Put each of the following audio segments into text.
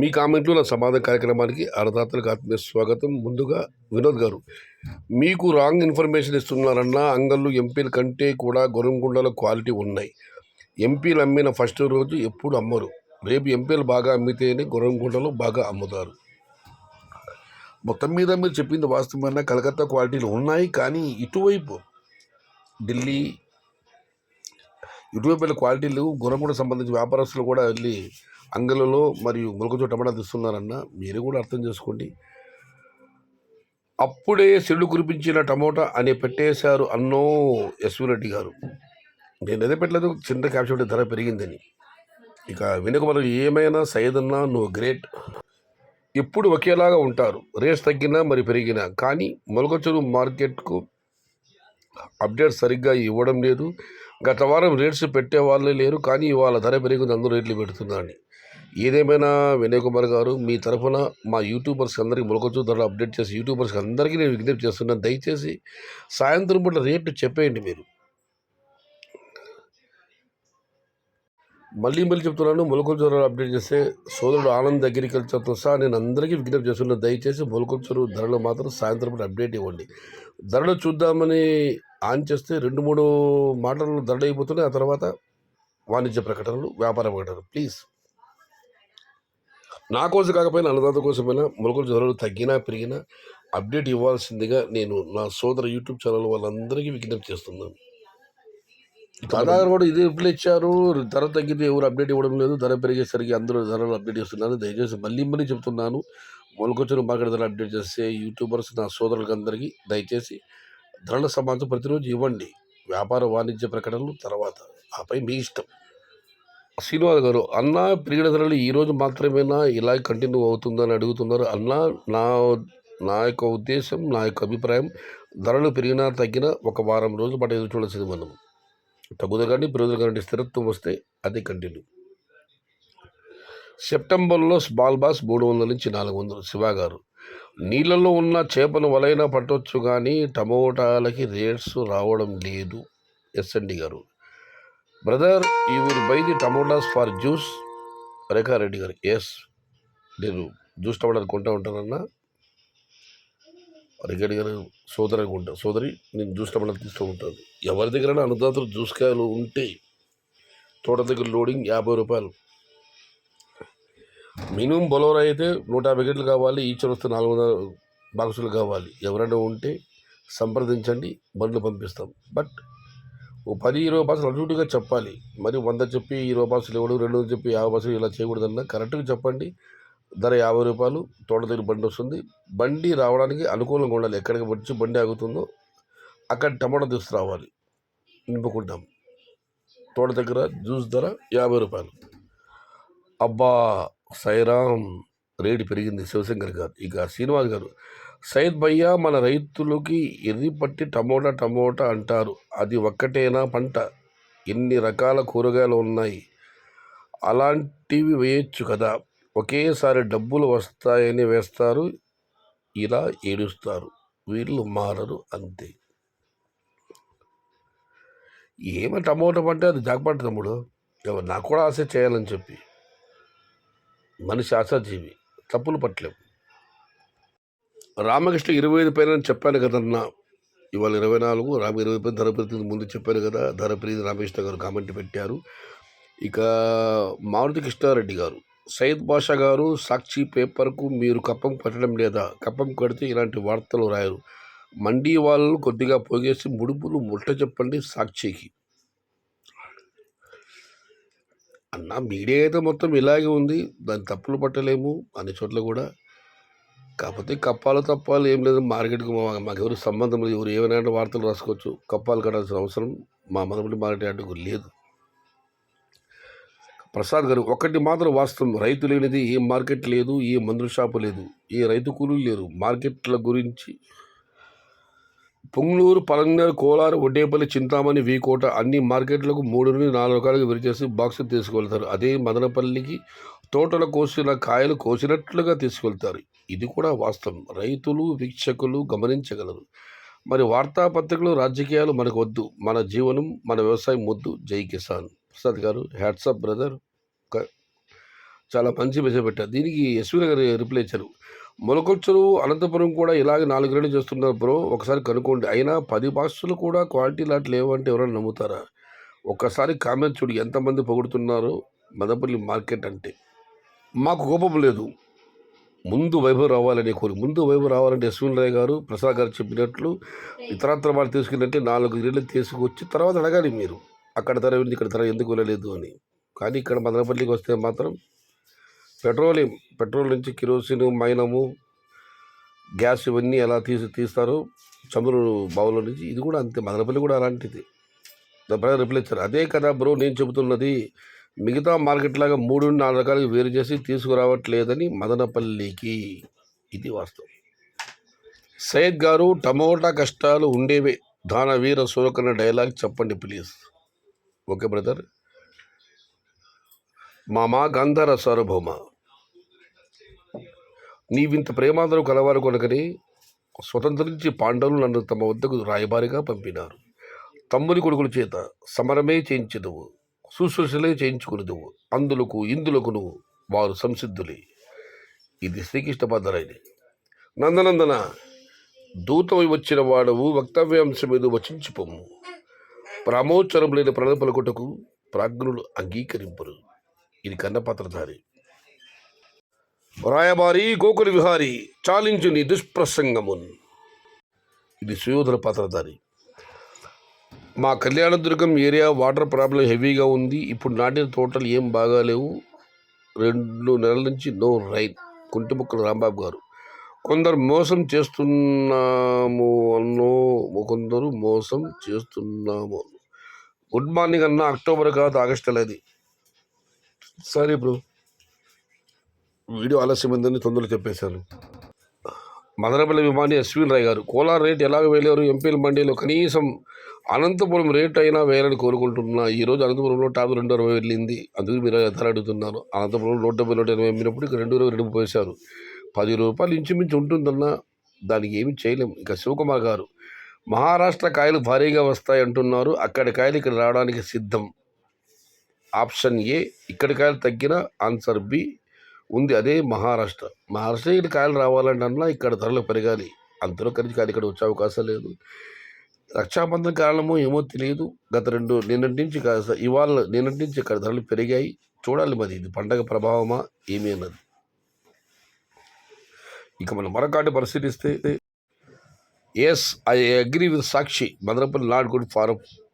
మీ కామెంట్లు నా సమాధాన కార్యక్రమానికి అన్నదాతలకు ఆత్మీయ స్వాగతం. ముందుగా వినోద్ గారు, మీకు రాంగ్ ఇన్ఫర్మేషన్ ఇస్తున్నారన్న అంగళ్ళు ఎంపీల కంటే కూడా గొరంగుండలో క్వాలిటీ ఉన్నాయి. ఎంపీలు అమ్మిన ఫస్ట్ రోజు ఎప్పుడు అమ్మరు. రేపు ఎంపీలు బాగా అమ్మితేనే గొరంగుండలో బాగా అమ్ముతారు. మొత్తం మీద మీరు చెప్పింది వాస్తవమైన కలకత్తా క్వాలిటీలు ఉన్నాయి, కానీ ఇటువైపు ఢిల్లీ ఇటువైపు క్వాలిటీలు గొరంగూడ సంబంధించిన వ్యాపారస్తులు కూడా వెళ్ళి అంగళ్ళలో మరియు మొలకచోట టమాటా తీస్తున్నారన్న మీరు కూడా అర్థం చేసుకోండి. అప్పుడే చెడు కురిపించిన టమోటా అని పెట్టేశారు అన్నో ఎస్వి రెడ్డి గారు. నేను ఎదే పెట్టలేదు, చిన్న క్యాప్షన్ ధర పెరిగిందని. ఇక వెనుక మనం ఏమైనా సైదన్నా నువ్వు గ్రేట్. ఎప్పుడు ఒకేలాగా ఉంటారు, రేట్స్ తగ్గినా మరి పెరిగినా. కానీ మొలకచూరు మార్కెట్కు అప్డేట్ సరిగ్గా ఇవ్వడం లేదు. గత వారం రేట్స్ పెట్టే వాళ్ళే లేరు, కానీ ఇవాళ ధర పెరిగింది, అందరూ రేట్లు పెడుతున్నారని. ఏదేమైనా వినయ్ కుమార్ గారు, మీ తరఫున మా యూట్యూబర్స్ అందరికీ మొలకచూరు ధరలు అప్డేట్ చేసి యూట్యూబర్స్కి అందరికీ నేను విజ్ఞప్తి చేస్తున్నాను. దయచేసి సాయంత్రం పూట రేట్లు చెప్పేయండి. మీరు మళ్ళీ చెప్తున్నాను, మొలకచూరు ధరలు అప్డేట్ చేస్తే సోదరుడు ఆనంద్ అగ్రికల్చర్తో సహా నేను అందరికీ విజ్ఞప్తి చేస్తున్నాను. దయచేసి మొలకచూరు ధరలు మాత్రం సాయంత్రం పూట అప్డేట్ ఇవ్వండి. ధరలు చూద్దామని ఆన్ చేస్తే 2-3 మాటలు ధరలు అయిపోతున్నాయి. ఆ తర్వాత వాణిజ్య ప్రకటనలు, వ్యాపార ప్రకటనలు. ప్లీజ్ నా కోసం కాకపోయినా అన్నదాత కోసమైనా మొలకచూరు ధరలు తగ్గినా పెరిగినా అప్డేట్ ఇవ్వాల్సిందిగా నేను నా సోదర యూట్యూబ్ ఛానల్ వాళ్ళందరికీ విజ్ఞప్తి చేస్తున్నాను. దాదాపు కూడా ఇదే రిప్లై ఇచ్చారు, ధర తగ్గితే ఎవరు అప్డేట్ ఇవ్వడం లేదు, ధర పెరిగేసరికి అందరూ ధరలు అప్డేట్ చేస్తున్నారు. దయచేసి మళ్ళీ చెప్తున్నాను, మొలకచూరు మార్కెట్ ధర అప్డేట్ చేస్తే యూట్యూబర్స్ నా సోదరులకు అందరికీ దయచేసి ధరల సమాచారం ప్రతిరోజు ఇవ్వండి. వ్యాపార వాణిజ్య ప్రకటనలు తర్వాత, ఆపై మీ ఇష్టం. శ్రీనివాస్ గారు, అన్న పెరిగిన ధరలు ఈరోజు మాత్రమేనా ఇలా కంటిన్యూ అవుతుందని అడుగుతున్నారు. అన్న నా యొక్క ఉద్దేశం, నా యొక్క అభిప్రాయం, ధరలు పెరిగినా తగ్గినా ఒక వారం రోజుల పాటు ఎదురు చూడాల్సింది. మనం తగ్గుదల కానీ పెరుగుదల కానీ స్థిరత్వం వస్తే అది కంటిన్యూ. సెప్టెంబర్లో స్మాల్ బాస్ 300 నుంచి 400. శివ గారు, నీళ్ళల్లో ఉన్న చేపను వలైనా పట్టవచ్చు, కానీ టమోటాలకి రేట్స్ రావడం లేదు. ఎస్ఎన్డి గారు, brother you will buy the tomatoes for juice. Rekha Reddy గారు, ఎస్, నేను జ్యూస్ టమాటాలు కొంటూ ఉంటానన్నా. రేఖారెడ్డి గారు, సోదరి కొంటా, సోదరి నేను జ్యూస్ టమాటాలు తీస్తూ ఉంటాను. ఎవరి దగ్గర అన్నదాతలు జ్యూస్ కాయలు ఉంటే తోట దగ్గర లోడింగ్ 50 రూపాయలు మినిమం. బొలోరా అయితే 150 గంటలు కావాలి, ఈచర్ వస్తే 400 బాక్సులు కావాలి. ఎవరైనా ఉంటే సంప్రదించండి, బండ్లు పంపిస్తాం. బట్ ఓ 10-20 బాక్సులు అటుగా చెప్పాలి. మరి 100 చెప్పి 20 బాక్సులు ఇవ్వడం, 200 చెప్పి 50 బాక్సులు ఇలా చేయకూడదన్నా. కరెక్ట్గా చెప్పండి. ధర 50 రూపాయలు. తోట దగ్గర బండి వస్తుంది. బండి రావడానికి అనుకూలంగా ఉండాలి. ఎక్కడికి వచ్చి బండి ఆగుతుందో అక్కడ టమాటా తీసుకురావాలి, నింపుకుంటాం. తోట దగ్గర జ్యూస్ ధర 50 రూపాయలు. అబ్బా సైరామ్, రేటు పెరిగింది. శివశంకర్ గారు. ఇక శ్రీనివాస్ గారు, సైద్ భయ్యా, మన రైతులకి ఎర్రిపట్టి టమోటా అంటారు, అది ఒక్కటేనా పంట? ఎన్ని రకాల కూరగాయలు ఉన్నాయి, అలాంటివి వేయచ్చు కదా. ఒకేసారి డబ్బులు వస్తాయని వేస్తారు, ఇలా ఏడుస్తారు. వీళ్ళు మారరు అంతే. ఏమో టమోటా పంటే అది జాగ్పాటు తమ్ముడు. నాకు కూడా ఆశ చేయాలని చెప్పి, మనిషి ఆశాజీవి, తప్పులు పట్టలేము. రామకృష్ణ 25 పైన చెప్పాను కదన్నా, ఇవాళ 24. 20 పైన ధర పెరుగుతుంది ముందు చెప్పాను కదా. ధర పెరిగింది రామకృష్ణ గారు కామెంట్ పెట్టారు. ఇక మారుతి కృష్ణారెడ్డి గారు, సయ్యద్ బాషా గారు, సాక్షి పేపర్కు మీరు కప్పం కట్టడం లేదా? కప్పం కడితే ఇలాంటి వార్తలు రాయరు. మండీ వాళ్ళు కొద్దిగా పోగేసి ముడుపులు ముట్ట చెప్పండి సాక్షికి. అన్న మీడియా అయితే మొత్తం ఇలాగే ఉంది, దాన్ని తప్పులు పట్టలేము అన్ని చోట్ల కూడా. కాకపోతే కప్పాలు తప్పాలు ఏం లేదు, మార్కెట్కి మాకెవరు సంబంధం లేదు. ఎవరు ఏమైనా వార్తలు రాసుకోవచ్చు. కప్పాలు కట్టాల్సిన అవసరం మా మదపల్లి మార్కెట్ యార్డుకు లేదు. ప్రసాద్ గారు, ఒకటి మాత్రం వాస్తవం, రైతు లేనిది ఏ మార్కెట్ లేదు, ఏ మందుల షాపు లేదు, ఏ రైతు కూలీలు లేరు. మార్కెట్ల గురించి పొంగనూరు, పలంనేరు, కోలారు, ఒడ్డేపల్లి, చింతామణి, వీకోట అన్ని మార్కెట్లకు 3 నుండి 4 రకాలుగా విరిచేసి బాక్సులు తీసుకువెళ్తారు. అదే మదనపల్లికి తోటల కోసిన కాయలు కోసినట్లుగా తీసుకెళ్తారు. ఇది కూడా వాస్తవం, రైతులు వీక్షకులు గమనించగలరు. మరి వార్తాపత్రికలు, రాజకీయాలు మనకు వద్దు. మన జీవనం, మన వ్యవసాయం ముద్దు. జై కిసాన్. ప్రసాద్ గారు, హ్యాట్సప్ బ్రదర్. చాలా మంచి మెసేజ్ పెట్టారు. దీనికి ఎస్వి గారు రిప్లై ఇచ్చారు. మొలకొచ్చరు అనంతపురం కూడా ఇలాగే 4 రేట్లు చేస్తున్నారు బ్రో. ఒకసారి కనుక్కోండి. అయినా 10 బాక్సులు కూడా క్వాలిటీ లాట్ లేవంటే ఎవరైనా నమ్ముతారా? ఒక్కసారి కామెంట్ చూడు ఎంతమంది పొగుడుతున్నారో మదనపల్లి మార్కెట్ అంటే. మాకు కోపం లేదు. ముందు వైభవ్ రావాలనే ముందు వైభవ్ రావాలంటే యశ్విన్ రాయ్ గారు, ప్రసాద్ గారు చెప్పినట్లు ఇతరత్ర వాళ్ళు తీసుకున్నట్టే 4 రేట్లు తీసుకొచ్చి తర్వాత అడగాలి మీరు. అక్కడ ధర ఉంది, ఇక్కడ ధర ఎందుకు వెళ్ళలేదు అని. కానీ ఇక్కడ మదనపల్లికి వస్తే మాత్రం పెట్రోల్ నుంచి కిరోసిన్, మైనము, గ్యాస్ ఇవన్నీ ఎలా తీస్తారో చమురు బావుల నుంచి, ఇది కూడా అంతే. మదనపల్లి కూడా అలాంటిది. దాని రిప్లై ఇచ్చారు. అదే కదా బ్రో నేను చెబుతున్నది. మిగతా మార్కెట్ లాగా 3-4 రకాలుగా వేరు చేసి తీసుకురావట్లేదని మదనపల్లికి. ఇది వాస్తవం. సయ్యద్ గారు టమోటా కష్టాలు ఉండేవే. దానవీర సూరకన్న డైలాగ్ చెప్పండి ప్లీజ్. Okay brother. మామా గంధర సార్వభౌమ, నీవింత ప్రేమాదరం కలవారు కొనకని స్వతంత్రించి పాండవులు నన్ను తమ వద్దకు రాయబారిగా పంపినారు. తమ్ముని కొడుకుల చేత సమరమే చేయించదువు, శుశ్రూషలే చేయించుకునేదువు. అందులకు ఇందులకును వారు సంసిద్ధులే. ఇది శ్రీకృష్ణ పద్ధరైన నందనందన దూతమై వచ్చిన వాడవు వక్తవ్యాంశమేదో వచించిపోము. ప్రామోచ్చరం లేని ప్రణత పలుకుటకు ప్రాజ్ఞులు అంగీకరింపరు. ఇది కన్నపాత్రధారి. రాయబారి గోకుల విహారి చాలించు నీ దుష్ప్రసంగమున్. ఇది సుయోధన పాత్రధారి. మా కళ్యాణదుర్గం ఏరియా వాటర్ ప్రాబ్లం హెవీగా ఉంది. ఇప్పుడు నాటిన తోటలు ఏం బాగాలేవు. 2 నెలల నుంచి నో రైన్. కుంటిముక్కల రాంబాబు గారు. కొందరు మోసం చేస్తున్నాము గుడ్ మార్నింగ్ అన్న. అక్టోబర్ కాదు ఆగస్ట్ అది. సారీ బ్రో, వీడియో ఆలస్యమైందని తొందరగా చెప్పేశాను. మదనపల్లి విమాని యశ్విన్ రాయ్ గారు. కోలార్ రేట్ ఎలాగ వేయలేరు? ఎంపీల మండీలో కనీసం అనంతపురం రేట్ అయినా వేయాలని కోరుకుంటున్నా. ఈరోజు అనంతపురంలో టాప్ 260 వెళ్ళింది. అందుకు మీరు ధర అడుగుతున్నాను. అనంతపురంలో 170-180 అమ్మినప్పుడు ఇక్కడ 220 పోసారు. 10 రూపాయలు ఇంచుమించు ఉంటుందన్నా. దానికి ఏమి చేయలేము. ఇక శివకుమార్ గారు. మహారాష్ట్ర కాయలు భారీగా వస్తాయి అంటున్నారు. అక్కడి కాయలు ఇక్కడ రావడానికి సిద్ధం. Option A. ఇక్కడి కాయలు తగ్గిన ఆన్సర్ బి ఉంది, అదే మహారాష్ట్ర. ఇక్కడ కాయలు రావాలంటే అన్నా ఇక్కడ ధరలు పెరగాలి. అంతలో కలిసి కాయలు ఇక్కడ వచ్చే అవకాశం లేదు. రక్షాబంధన్ కారణమో ఏమో తెలియదు. నిన్నటి నుంచి ఇక్కడ ధరలు పెరిగాయి. చూడాలి మరి ఇది పండగ ప్రభావమా ఏమి అన్నది. ఇక మనం మరొకటి పరిశీలిస్తే, yes I agree with Sakshi. Madanapalle not good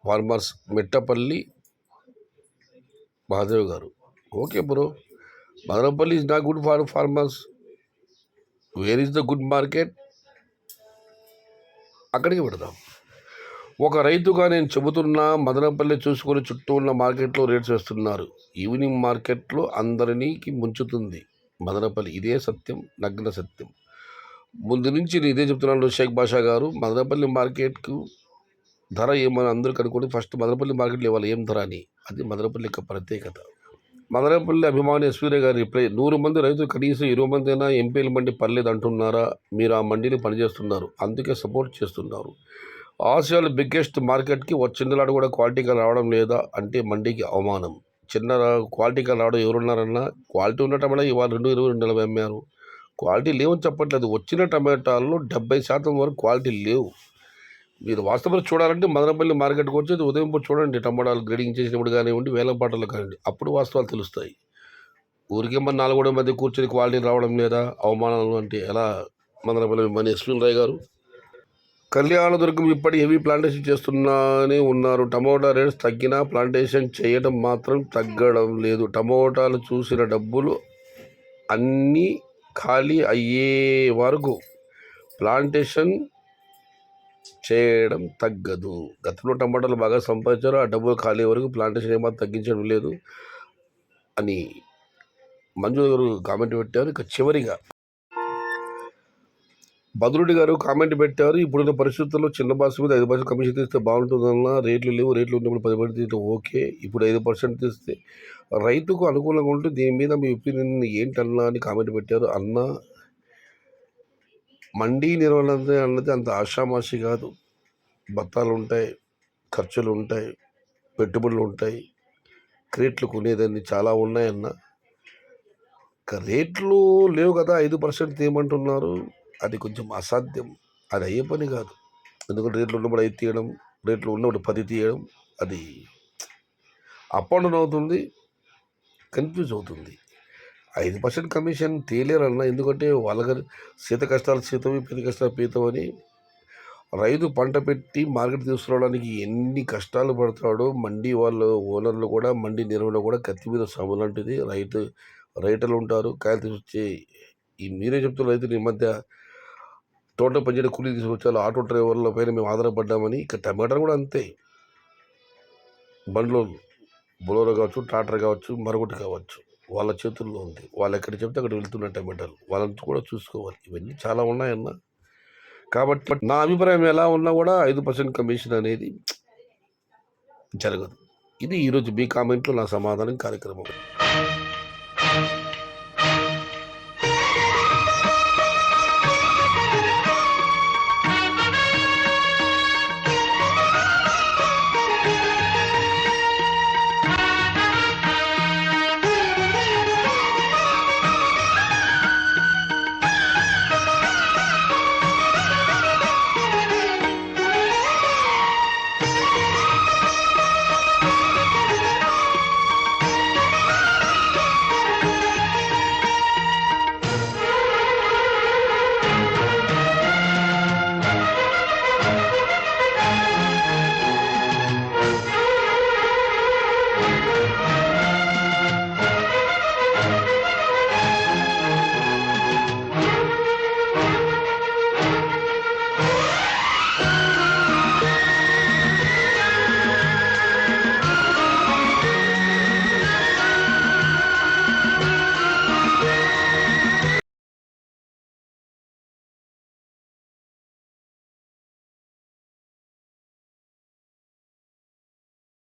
farmers. Mettapalli Mahadev గారు. Okay bro, Madanapalle is not good for farmers. Where is the good market? అక్కడికి పెడదాం. ఒక రైతుగా నేను చెబుతున్నా, మదనపల్లి చూసుకొని చుట్టూ ఉన్న మార్కెట్లో రేట్స్ వేస్తున్నారు. ఈవినింగ్ మార్కెట్లో అందరికీ ముంచుతుంది మదనపల్లి. ఇదే సత్యం, నగ్న సత్యం. ముందు నుంచి నేను ఇదే చెప్తున్నాను. షేక్ బాషా గారు, మదనపల్లి మార్కెట్కు ధర ఏమని అందరూ కనుక్కొని ఫస్ట్ మదనపల్లి మార్కెట్లో ఇవ్వాలి ఏం ధర అని. అది మదనపల్లి యొక్క ప్రత్యేకత. మదనపల్లి అభిమాని ఎస్వీరే గారి రిప్లై. 100 మంది రైతులు కనీసం 20 మంది అయినా ఎంపీల మండి పర్లేదు అంటున్నారా? మీరు ఆ మండీని పనిచేస్తున్నారు, అందుకే సపోర్ట్ చేస్తున్నారు. ఆసియాలో బిగ్గెస్ట్ మార్కెట్కి చిన్నలాడు కూడా క్వాలిటీగా రావడం లేదా అంటే మండీకి అవమానం. చిన్న క్వాలిటీగా రావడం ఎవరున్నారన్నా? క్వాలిటీ ఉన్న టమాటా ఇవాళ 220-240 అమ్మారు. క్వాలిటీ లేవని చెప్పట్లేదు. వచ్చిన టమాటాల్లో 70% వరకు క్వాలిటీ లేవు. మీరు వాస్తవంగా చూడాలంటే మదనపల్లి మార్కెట్కి వచ్చేది ఉదయం పూట చూడండి. టమాటాలు గ్రేడింగ్ చేసినప్పుడు కానివ్వండి, వేలం పాటలు కానివ్వండి, అప్పుడు వాస్తవాలు తెలుస్తాయి. ఊరికే మన 4 మధ్య కూర్చొని క్వాలిటీ రావడం లేదా అవమానాలు అంటే ఎలా? మదనపల్లి మన యశ్విన్ రాయ్ గారు. కళ్యాణదుర్గం ఇప్పటి హెవీ ప్లాంటేషన్ చేస్తూనే ఉన్నారు. టమోటా రేట్స్ తగ్గినా ప్లాంటేషన్ చేయడం మాత్రం తగ్గడం లేదు. టమోటాలు చూసిన డబ్బులు అన్నీ ఖాళీ అయ్యే వరకు ప్లాంటేషన్ చేయడం తగ్గదు. గతంలో టమాటాలు బాగా సంపాదించారు. ఆ డబ్బులు ఖాళీ వరకు ప్లాంటేషన్ ఏమాత్రం తగ్గించడం లేదు అని మంజు గారు కామెంట్ పెట్టారు. ఇక చివరిగా బదురుడి గారు కామెంట్ పెట్టారు. ఇప్పుడున్న పరిస్థితుల్లో చిన్న బాక్స్ మీద 5% కమిషన్ తీస్తే బాగుంటుందన్న. రేట్లు లేవు, రేట్లు ఉన్నప్పుడు 10% తీస్తే ఓకే. ఇప్పుడు 5% తీస్తే రైతుకు అనుకూలంగా ఉంటుంది. దీని మీద మీ ఒపీనియన్ ఏంటన్నా అని కామెంట్ పెట్టారు. అన్న, మండీ నిర్వహణ అన్నది అంత ఆషామాషి కాదు. బత్తాలు ఉంటాయి, ఖర్చులు ఉంటాయి, పెట్టుబడులు ఉంటాయి, క్రేట్లు కొనేదాన్ని చాలా ఉన్నాయన్న. రేట్లు లేవు కదా 5% తీయమంటున్నారు. అది కొంచెం అసాధ్యం. అది అయ్యే పని కాదు. ఎందుకంటే రేట్లు ఉన్నప్పుడు 5 తీయడం, రేట్లు ఉన్నప్పుడు 10 తీయడం అది అప్ అండ్ డౌన్ అవుతుంది. కన్ఫ్యూజ్ అవుతుంది. 5% కమిషన్ తేలేరన్నా. ఎందుకంటే వాళ్ళకి సీత కష్టాలు సీతవి, పీత కష్టాలు పీతవని. రైతు పంట పెట్టి మార్కెట్ తీసుకురావడానికి ఎన్ని కష్టాలు పడతాడో మండీ వాళ్ళు ఓనర్లు కూడా మండీ నిర్వహణ కూడా కత్తి మీద సాము లాంటిది. రైతులు ఉంటారు. కాయలు తీసుకొచ్చి మీరే చెప్తున్న రైతులు ఈ మధ్య తోట పనిచేయడం కూలీ తీసుకొచ్చారు. ఆటో డ్రైవర్ల పైన మేము ఆధారపడ్డామని. ఇక టమాటాలు కూడా అంతే. బండ్లో బొలోరో కావచ్చు, ట్రాక్టర్ కావచ్చు, మరొకటి కావచ్చు, వాళ్ళ చేతుల్లో ఉంది. వాళ్ళు ఎక్కడ చెప్తే అక్కడ వెళ్తున్న టమాటాలు వాళ్ళని కూడా చూసుకోవాలి. ఇవన్నీ చాలా ఉన్నాయన్న. కాబట్టి నా అభిప్రాయం ఎలా ఉన్నా కూడా 5% కమిషన్ అనేది జరగదు. ఇది ఈరోజు మీ కామెంట్లో నా సమాధానం కార్యక్రమం.